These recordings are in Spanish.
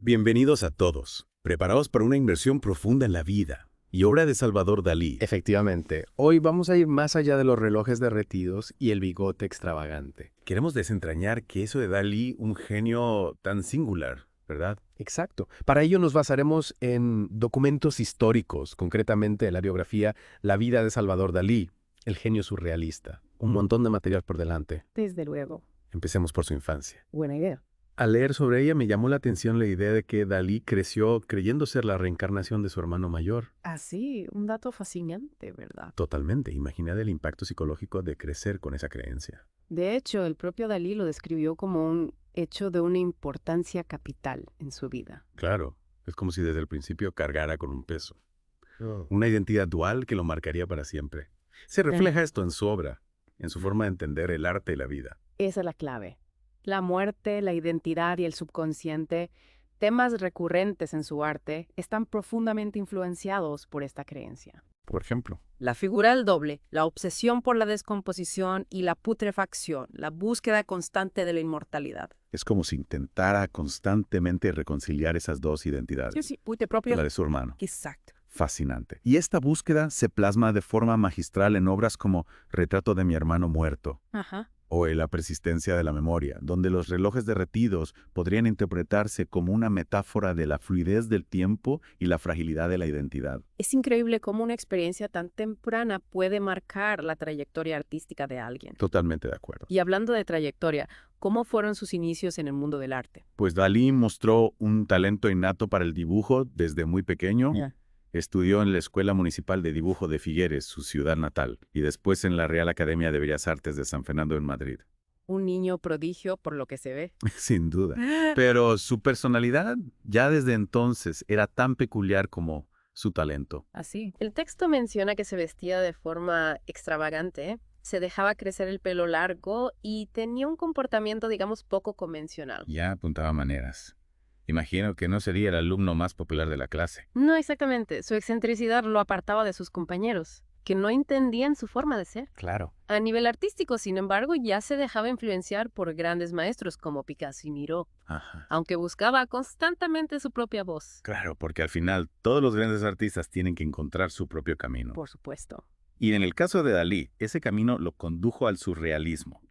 Bienvenidos a todos. Preparados para una inmersión profunda en la vida y obra de Salvador Dalí. Efectivamente, hoy vamos a ir más allá de los relojes derretidos y el bigote extravagante. Queremos desentrañar qué hizo de Dalí un genio tan singular, ¿verdad? Exacto. Para ello nos basaremos en documentos históricos, concretamente la biografía La vida de Salvador Dalí, el genio surrealista. Un montón de material por delante. Desde luego. Empecemos por su infancia. Buena idea. Al leer sobre ella me llamó la atención la idea de que Dalí creció creyendo ser la reencarnación de su hermano mayor. Así, un dato fascinante, ¿verdad? Totalmente. Imagina el impacto psicológico de crecer con esa creencia. De hecho, el propio Dalí lo describió como un hecho de una importancia capital en su vida. Claro, es como si desde el principio cargara con un peso. Una identidad dual que lo marcaría para siempre. Se refleja esto en su obra, en su forma de entender el arte y la vida. Esa es la clave. La muerte, la identidad y el subconsciente, temas recurrentes en su arte, están profundamente influenciados por esta creencia. Por ejemplo, La figura del doble, la obsesión por la descomposición y la putrefacción, la búsqueda constante de la inmortalidad. es como si intentara constantemente reconciliar esas dos identidades. Sí, putre propio. La de su hermano. Exacto. Fascinante. Y esta búsqueda se plasma de forma magistral en obras como Retrato de mi hermano muerto Ajá. o La persistencia de la memoria, donde los relojes derretidos podrían interpretarse como una metáfora de la fluidez del tiempo y la fragilidad de la identidad. Es increíble cómo una experiencia tan temprana puede marcar la trayectoria artística de alguien. Totalmente de acuerdo. Y hablando de trayectoria, ¿cómo fueron sus inicios en el mundo del arte? Pues Dalí mostró un talento innato para el dibujo desde muy pequeño. Estudió en la Escuela Municipal de Dibujo de Figueres, su ciudad natal, y después en la Real Academia de Bellas Artes de San Fernando en Madrid. Un niño prodigio por lo que se ve. Sin duda. Pero su personalidad ya desde entonces era tan peculiar como su talento. Así. El texto menciona que se vestía de forma extravagante, se dejaba crecer el pelo largo y tenía un comportamiento, digamos, poco convencional. Ya apuntaba maneras. Imagino que no sería el alumno más popular de la clase. No exactamente. Su excentricidad lo apartaba de sus compañeros, que no entendían su forma de ser. Claro. A nivel artístico, sin embargo, ya se dejaba influenciar por grandes maestros como Picasso y Miró, Ajá. aunque buscaba constantemente su propia voz. Claro, porque al final todos los grandes artistas tienen que encontrar su propio camino. Por supuesto. Y en el caso de Dalí, ese camino lo condujo al surrealismo.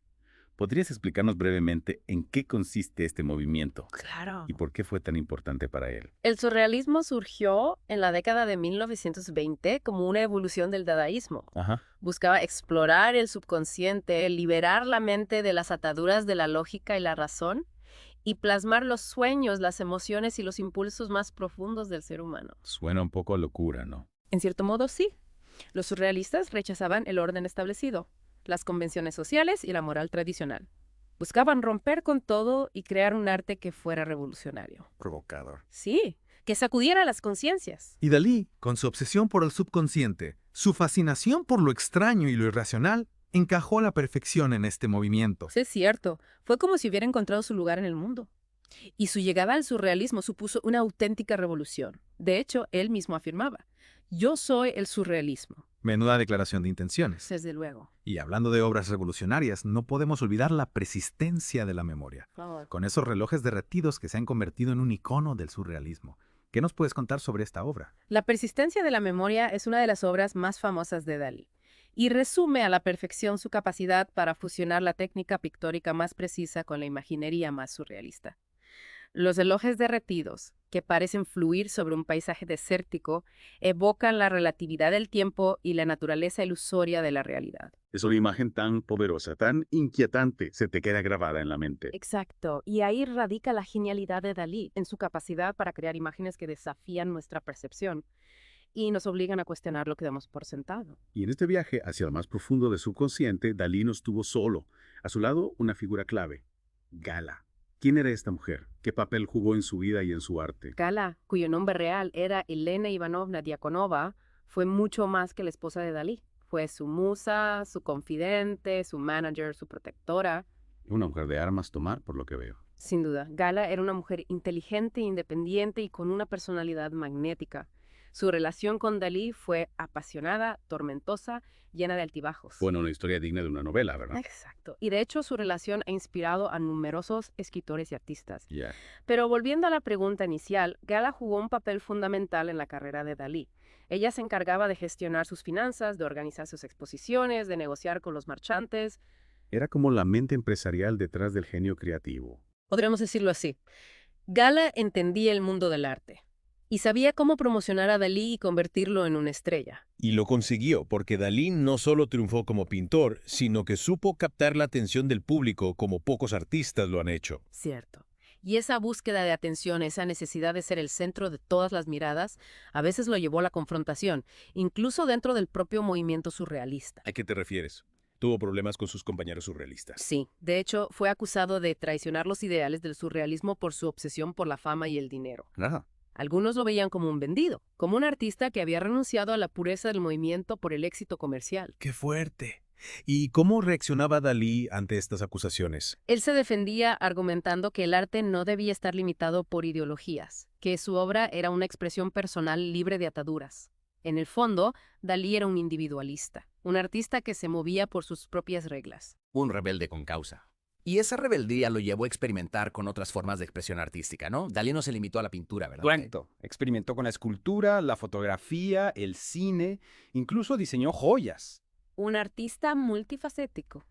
¿Podrías explicarnos brevemente en qué consiste este movimiento Claro. y por qué fue tan importante para él? El surrealismo surgió en la década de 1920 como una evolución del dadaísmo. Ajá. Buscaba explorar el subconsciente, liberar la mente de las ataduras de la lógica y la razón y plasmar los sueños, las emociones y los impulsos más profundos del ser humano. Suena un poco a locura, ¿no? En cierto modo, sí. Los surrealistas rechazaban el orden establecido, las convenciones sociales y la moral tradicional. Buscaban romper con todo y crear un arte que fuera revolucionario. Provocador. Sí, que sacudiera las conciencias. Y Dalí, con su obsesión por el subconsciente, su fascinación por lo extraño y lo irracional, encajó a la perfección en este movimiento. Sí, es cierto. Fue como si hubiera encontrado su lugar en el mundo. Y su llegada al surrealismo supuso una auténtica revolución. De hecho, él mismo afirmaba, yo soy el surrealismo. Menuda declaración de intenciones. Desde luego. Y hablando de obras revolucionarias, no podemos olvidar la persistencia de la memoria, con esos relojes derretidos que se han convertido en un icono del surrealismo. ¿Qué nos puedes contar sobre esta obra? La persistencia de la memoria es una de las obras más famosas de Dalí y resume a la perfección su capacidad para fusionar la técnica pictórica más precisa con la imaginería más surrealista. Los relojes derretidos, que parecen fluir sobre un paisaje desértico, evocan la relatividad del tiempo y la naturaleza ilusoria de la realidad. Es una imagen tan poderosa, tan inquietante, se te queda grabada en la mente. Exacto, y ahí radica la genialidad de Dalí, en su capacidad para crear imágenes que desafían nuestra percepción y nos obligan a cuestionar lo que damos por sentado. Y en este viaje hacia lo más profundo de su consciente, Dalí no estuvo solo. A su lado, una figura clave, Gala. ¿Quién era esta mujer? ¿Qué papel jugó en su vida y en su arte? Gala, cuyo nombre real era Elena Ivanovna Diakonova, fue mucho más que la esposa de Dalí. Fue su musa, su confidente, su manager, su protectora. Una mujer de armas tomar, por lo que veo. Sin duda, Gala era una mujer inteligente, independiente y con una personalidad magnética. Su relación con Dalí fue apasionada, tormentosa, llena de altibajos. Bueno, una historia digna de una novela, ¿verdad? Exacto. Y de hecho su relación ha inspirado a numerosos escritores y artistas. Ya. Pero volviendo a la pregunta inicial, Gala jugó un papel fundamental en la carrera de Dalí. Ella se encargaba de gestionar sus finanzas, de organizar sus exposiciones, de negociar con los marchantes. Era como la mente empresarial detrás del genio creativo. Podríamos decirlo así. Gala entendía el mundo del arte y sabía cómo promocionar a Dalí y convertirlo en una estrella. Y lo consiguió, porque Dalí no solo triunfó como pintor, sino que supo captar la atención del público como pocos artistas lo han hecho. Cierto. Y esa búsqueda de atención, esa necesidad de ser el centro de todas las miradas, a veces lo llevó a la confrontación, incluso dentro del propio movimiento surrealista. ¿A qué te refieres? Tuvo problemas con sus compañeros surrealistas. Sí, de hecho, fue acusado de traicionar los ideales del surrealismo por su obsesión por la fama y el dinero. Nada. Algunos lo veían como un vendido, como un artista que había renunciado a la pureza del movimiento por el éxito comercial. ¡Qué fuerte! ¿Y cómo reaccionaba Dalí ante estas acusaciones? Él se defendía argumentando que el arte no debía estar limitado por ideologías, que su obra era una expresión personal libre de ataduras. En el fondo, Dalí era un individualista, un artista que se movía por sus propias reglas. Un rebelde con causa. Y esa rebeldía lo llevó a experimentar con otras formas de expresión artística, ¿no? Dalí no se limitó a la pintura, ¿verdad? Correcto. Experimentó con la escultura, la fotografía, el cine, incluso diseñó joyas. Un artista multifacético.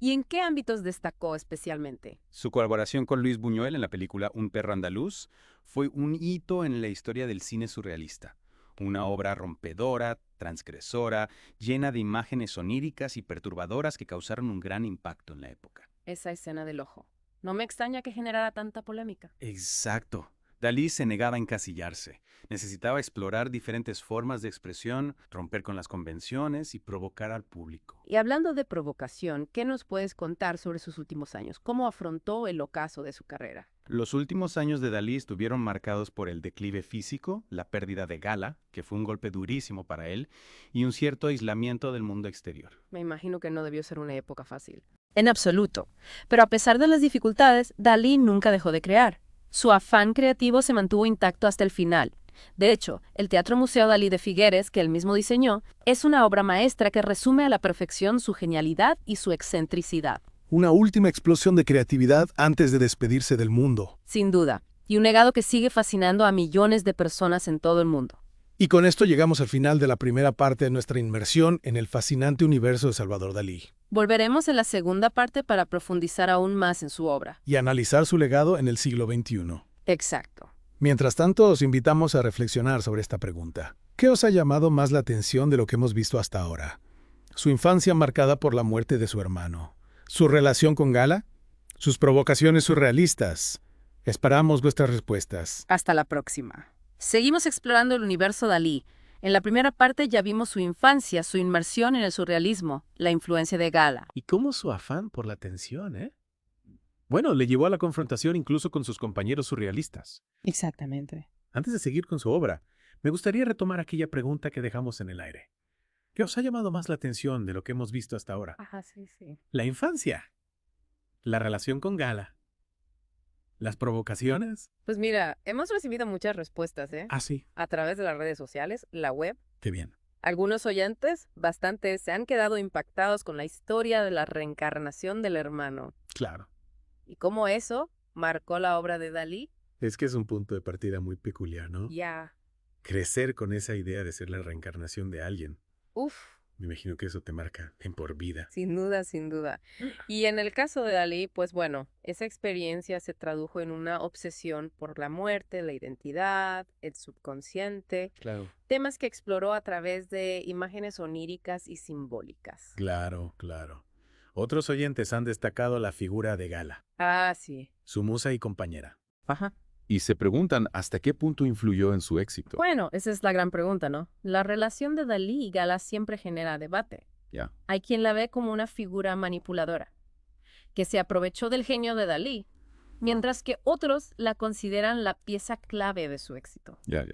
¿Y en qué ámbitos destacó especialmente? Su colaboración con Luis Buñuel en la película Un perro andaluz fue un hito en la historia del cine surrealista. Una obra rompedora, transgresora, llena de imágenes oníricas y perturbadoras que causaron un gran impacto en la época. Esa escena del ojo. No me extraña que generara tanta polémica. Exacto. Dalí se negaba a encasillarse. Necesitaba explorar diferentes formas de expresión, romper con las convenciones y provocar al público. Y hablando de provocación, ¿qué nos puedes contar sobre sus últimos años? ¿Cómo afrontó el ocaso de su carrera? Los últimos años de Dalí estuvieron marcados por el declive físico, la pérdida de Gala, que fue un golpe durísimo para él, y un cierto aislamiento del mundo exterior. Me imagino que no debió ser una época fácil. En absoluto. Pero a pesar de las dificultades, Dalí nunca dejó de crear. Su afán creativo se mantuvo intacto hasta el final. De hecho, el Teatro Museo Dalí de Figueres, que él mismo diseñó, es una obra maestra que resume a la perfección su genialidad y su excentricidad. Una última explosión de creatividad antes de despedirse del mundo. Sin duda. Y un legado que sigue fascinando a millones de personas en todo el mundo. Y con esto llegamos al final de la primera parte de nuestra inmersión en el fascinante universo de Salvador Dalí. Volveremos en la segunda parte para profundizar aún más en su obra. Y analizar su legado en el siglo XXI. Exacto. Mientras tanto, os invitamos a reflexionar sobre esta pregunta. ¿Qué os ha llamado más la atención de lo que hemos visto hasta ahora? ¿Su infancia marcada por la muerte de su hermano? ¿Su relación con Gala? ¿Sus provocaciones surrealistas? Esperamos vuestras respuestas. Hasta la próxima. Seguimos explorando el universo Dalí. En la primera parte ya vimos su infancia, su inmersión en el surrealismo, la influencia de Gala. Y cómo su afán por la atención, ¿eh? Bueno, le llevó a la confrontación incluso con sus compañeros surrealistas. Exactamente. Antes de seguir con su obra, me gustaría retomar aquella pregunta que dejamos en el aire. ¿Qué os ha llamado más la atención de lo que hemos visto hasta ahora? Ajá, sí. La infancia, la relación con Gala, las provocaciones. Pues mira, hemos recibido muchas respuestas, ¿eh? Ah, sí, A través de las redes sociales, la web. qué bien. Algunos oyentes, bastantes, se han quedado impactados con la historia de la reencarnación del hermano. Claro, Y cómo eso marcó la obra de Dalí. es que es un punto de partida muy peculiar, ¿no? Ya. Crecer con esa idea de ser la reencarnación de alguien. Uf. Me imagino que eso te marca en por vida. Sin duda, sin duda. Y en el caso de Dalí, pues bueno, esa experiencia se tradujo en una obsesión por la muerte, la identidad, el subconsciente, Claro. temas que exploró a través de imágenes oníricas y simbólicas. Claro. Otros oyentes han destacado la figura de Gala, Ah, sí. su musa y compañera. Ajá. Y se preguntan hasta qué punto influyó en su éxito. Bueno, esa es la gran pregunta, ¿no? La relación de Dalí y Gala siempre genera debate. Ya. Hay quien la ve como una figura manipuladora, que se aprovechó del genio de Dalí, mientras que otros la consideran la pieza clave de su éxito, Ya.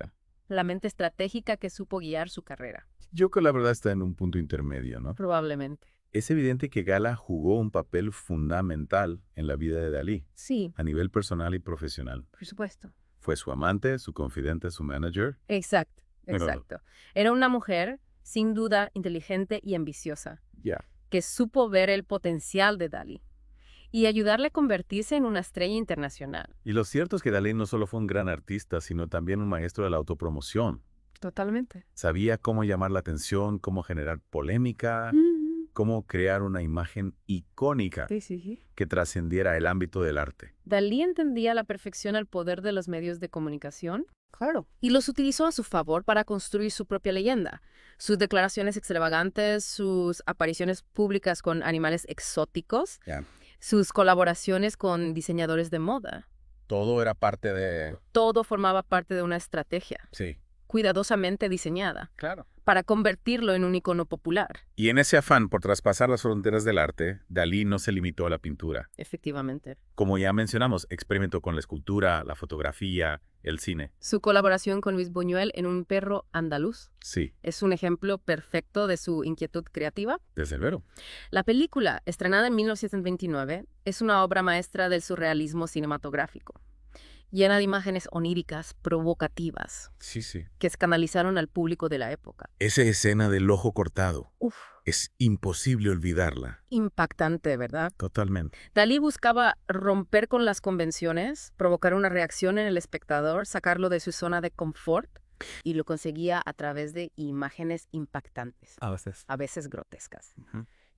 la mente estratégica que supo guiar su carrera. Yo creo que la verdad está en un punto intermedio, ¿no? Probablemente. Es evidente que Gala jugó un papel fundamental en la vida de Dalí, Sí, a nivel personal y profesional. por supuesto. Fue su amante, su confidente, su manager. Exacto. exacto. Era una mujer, sin duda, inteligente y ambiciosa, Ya. que supo ver el potencial de Dalí y ayudarle a convertirse en una estrella internacional. Y lo cierto es que Dalí no solo fue un gran artista, sino también un maestro de la autopromoción. Totalmente. Sabía cómo llamar la atención, cómo generar polémica, cómo crear una imagen icónica Sí. que trascendiera el ámbito del arte. Dalí entendía a la perfección el poder de los medios de comunicación. Claro. Y los utilizó a su favor para construir su propia leyenda. Sus declaraciones extravagantes, sus apariciones públicas con animales exóticos, sus colaboraciones con diseñadores de moda. Todo era parte de... Todo formaba parte de una estrategia, Sí. cuidadosamente diseñada, Claro. para convertirlo en un icono popular. Y en ese afán por traspasar las fronteras del arte, Dalí no se limitó a la pintura. Efectivamente. Como ya mencionamos, experimentó con la escultura, la fotografía, el cine. Su colaboración con Luis Buñuel en Un perro andaluz Sí, es un ejemplo perfecto de su inquietud creativa. desde luego. La película, estrenada en 1929, es una obra maestra del surrealismo cinematográfico, llena de imágenes oníricas, provocativas, Sí. que escandalizaron al público de la época. Esa escena del ojo cortado, Uf, es imposible olvidarla. impactante, ¿verdad? Totalmente. Dalí buscaba romper con las convenciones, provocar una reacción en el espectador, sacarlo de su zona de confort, y lo conseguía a través de imágenes impactantes, a veces grotescas,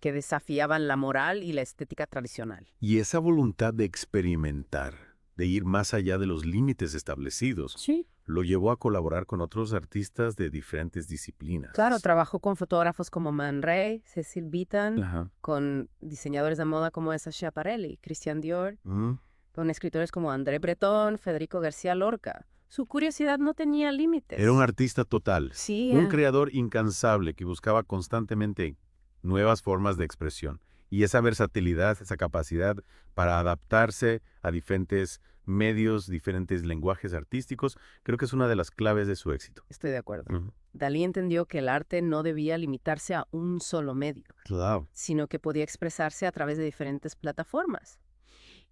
que desafiaban la moral y la estética tradicional. Y esa voluntad de experimentar, de ir más allá de los límites establecidos, Sí. lo llevó a colaborar con otros artistas de diferentes disciplinas. Claro, trabajó con fotógrafos como Man Ray, Cecil Beaton, Ajá. con diseñadores de moda como Sacha Parelli, Christian Dior, Mm. con escritores como André Breton, Federico García Lorca. Su curiosidad no tenía límites. Era un artista total, Sí, un creador incansable que buscaba constantemente nuevas formas de expresión. Y esa versatilidad, esa capacidad para adaptarse a diferentes medios, diferentes lenguajes artísticos, creo que es una de las claves de su éxito. Estoy de acuerdo. Ujú. Dalí entendió que el arte no debía limitarse a un solo medio, Claro. sino que podía expresarse a través de diferentes plataformas.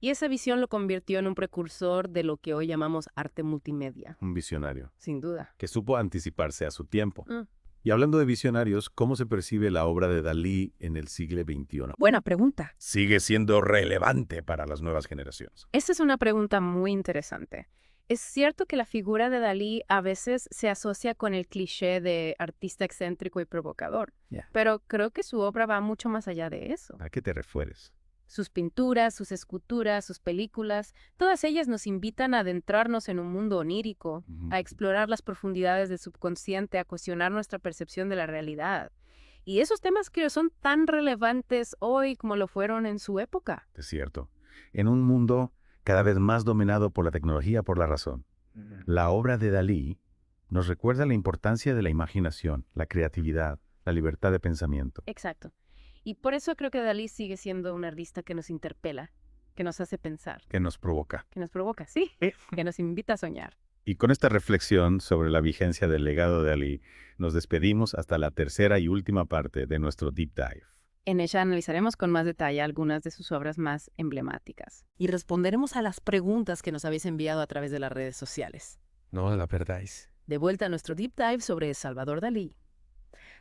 Y esa visión lo convirtió en un precursor de lo que hoy llamamos arte multimedia, Un visionario sin duda. que supo anticiparse a su tiempo. Mm. Y hablando de visionarios, ¿cómo se percibe la obra de Dalí en el siglo XXI? Buena pregunta. Sigue siendo relevante para las nuevas generaciones. Esta es una pregunta muy interesante. Es cierto que la figura de Dalí a veces se asocia con el cliché de artista excéntrico y provocador, pero creo que su obra va mucho más allá de eso. ¿A qué te refieres? Sus pinturas, sus esculturas, sus películas, todas ellas nos invitan a adentrarnos en un mundo onírico, a explorar las profundidades del subconsciente, a cuestionar nuestra percepción de la realidad. Y esos temas creo son tan relevantes hoy como lo fueron en su época. Es cierto. En un mundo cada vez más dominado por la tecnología, por la razón, la obra de Dalí nos recuerda la importancia de la imaginación, la creatividad, la libertad de pensamiento. Exacto. Y por eso creo que Dalí sigue siendo un artista que nos interpela, que nos hace pensar, Que nos provoca. que nos provoca, sí, que nos invita a soñar. Y con esta reflexión sobre la vigencia del legado de Dalí, nos despedimos hasta la tercera y última parte de nuestro Deep Dive. En ella analizaremos con más detalle algunas de sus obras más emblemáticas y responderemos a las preguntas que nos habéis enviado a través de las redes sociales. No la perdáis. De vuelta a nuestro Deep Dive sobre Salvador Dalí.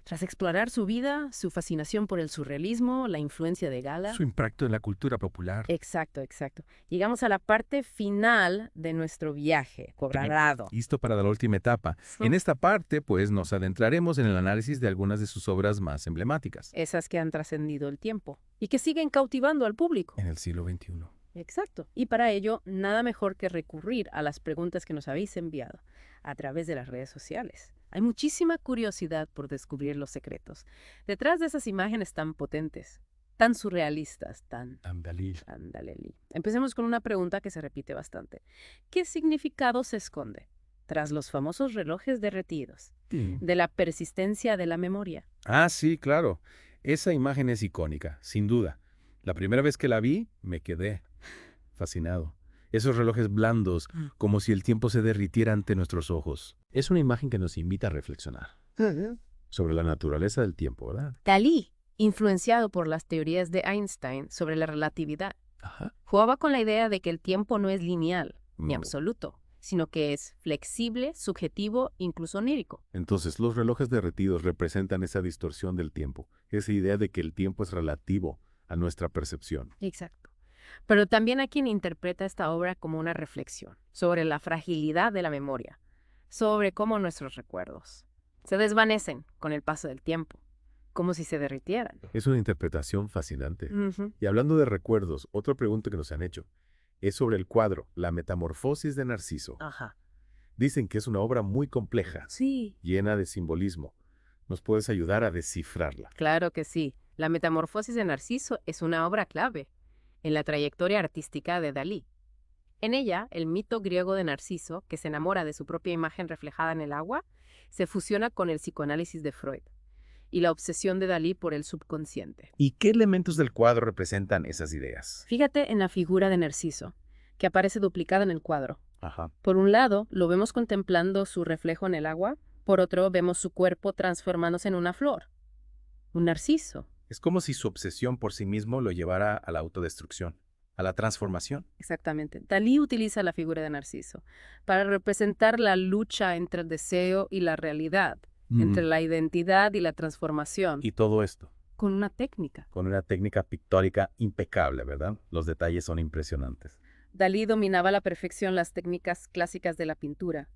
Tras explorar su vida, su fascinación por el surrealismo, la influencia de Gala. Su impacto en la cultura popular. Exacto. Llegamos a la parte final de nuestro viaje colorado. Listo para la última etapa. En esta parte, pues, nos adentraremos en el análisis de algunas de sus obras más emblemáticas. Esas que han trascendido el tiempo y que siguen cautivando al público. En el siglo XXI. Exacto. Y para ello, nada mejor que recurrir a las preguntas que nos habéis enviado a través de las redes sociales. Hay muchísima curiosidad por descubrir los secretos detrás de esas imágenes tan potentes, tan surrealistas, tan Dalí. Dalí. Empecemos con una pregunta que se repite bastante. ¿Qué significado se esconde tras los famosos relojes derretidos de la persistencia de la memoria? Ah, sí, claro. Esa imagen es icónica, sin duda. La primera vez que la vi, me quedé fascinado. Esos relojes blandos, como si el tiempo se derritiera ante nuestros ojos. Es una imagen que nos invita a reflexionar sobre la naturaleza del tiempo, ¿verdad? Dalí, influenciado por las teorías de Einstein sobre la relatividad, jugaba con la idea de que el tiempo no es lineal ni absoluto, sino que es flexible, subjetivo, incluso onírico. Entonces, los relojes derretidos representan esa distorsión del tiempo, esa idea de que el tiempo es relativo a nuestra percepción. Exacto. Pero también hay quien interpreta esta obra como una reflexión sobre la fragilidad de la memoria, sobre cómo nuestros recuerdos se desvanecen con el paso del tiempo, como si se derritieran. Es una interpretación fascinante. Ujú. Y hablando de recuerdos, otra pregunta que nos han hecho es sobre el cuadro La Metamorfosis de Narciso. Ajá. Dicen que es una obra muy compleja, Sí. llena de simbolismo. ¿Nos puedes ayudar a descifrarla? Claro que sí. La Metamorfosis de Narciso es una obra clave en la trayectoria artística de Dalí. En ella, el mito griego de Narciso, que se enamora de su propia imagen reflejada en el agua, se fusiona con el psicoanálisis de Freud y la obsesión de Dalí por el subconsciente. ¿Y qué elementos del cuadro representan esas ideas? Fíjate en la figura de Narciso, que aparece duplicada en el cuadro. Ajá. Por un lado, lo vemos contemplando su reflejo en el agua, por otro, vemos su cuerpo transformándose en una flor, un narciso. Es como si su obsesión por sí mismo lo llevara a la autodestrucción, a la transformación. Exactamente. Dalí utiliza la figura de Narciso para representar la lucha entre el deseo y la realidad, entre la identidad y la transformación, Y todo esto con una técnica. con una técnica pictórica impecable, ¿verdad? Los detalles son impresionantes. Dalí dominaba a la perfección las técnicas clásicas de la pintura,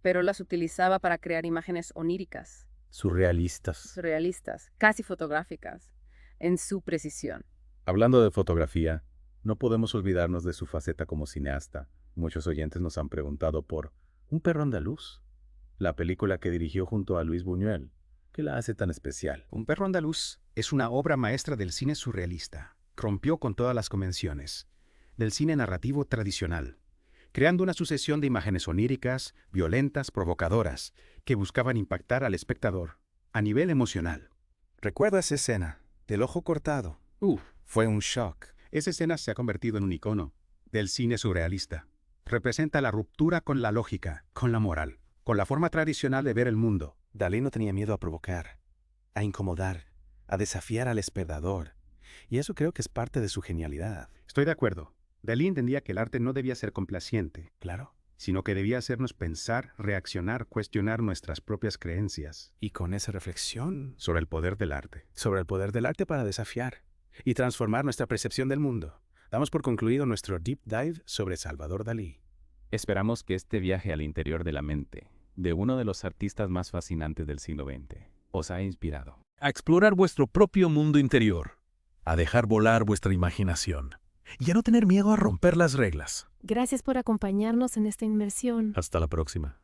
pero las utilizaba para crear imágenes oníricas, Surrealistas. surrealistas, casi fotográficas, en su precisión. Hablando de fotografía, no podemos olvidarnos de su faceta como cineasta. Muchos oyentes nos han preguntado por Un perro andaluz, la película que dirigió junto a Luis Buñuel. ¿Qué la hace tan especial? Un perro andaluz es una obra maestra del cine surrealista. Rompió con todas las convenciones del cine narrativo tradicional, creando una sucesión de imágenes oníricas, violentas, provocadoras, que buscaban impactar al espectador a nivel emocional. ¿Recuerda esa escena del ojo cortado? Fue un shock. Esa escena se ha convertido en un icono del cine surrealista. Representa la ruptura con la lógica, con la moral, con la forma tradicional de ver el mundo. Dalí no tenía miedo a provocar, a incomodar, a desafiar al espectador. Y eso creo que es parte de su genialidad. Estoy de acuerdo. Dalí entendía que el arte no debía ser complaciente, claro, sino que debía hacernos pensar, reaccionar, cuestionar nuestras propias creencias. Y con esa reflexión sobre el poder del arte. Sobre el poder del arte para desafiar y transformar nuestra percepción del mundo. Damos por concluido nuestro deep dive sobre Salvador Dalí. Esperamos que este viaje al interior de la mente de uno de los artistas más fascinantes del siglo XX os ha inspirado A explorar vuestro propio mundo interior, a dejar volar vuestra imaginación y a no tener miedo a romper las reglas. Gracias por acompañarnos en esta inmersión. Hasta la próxima.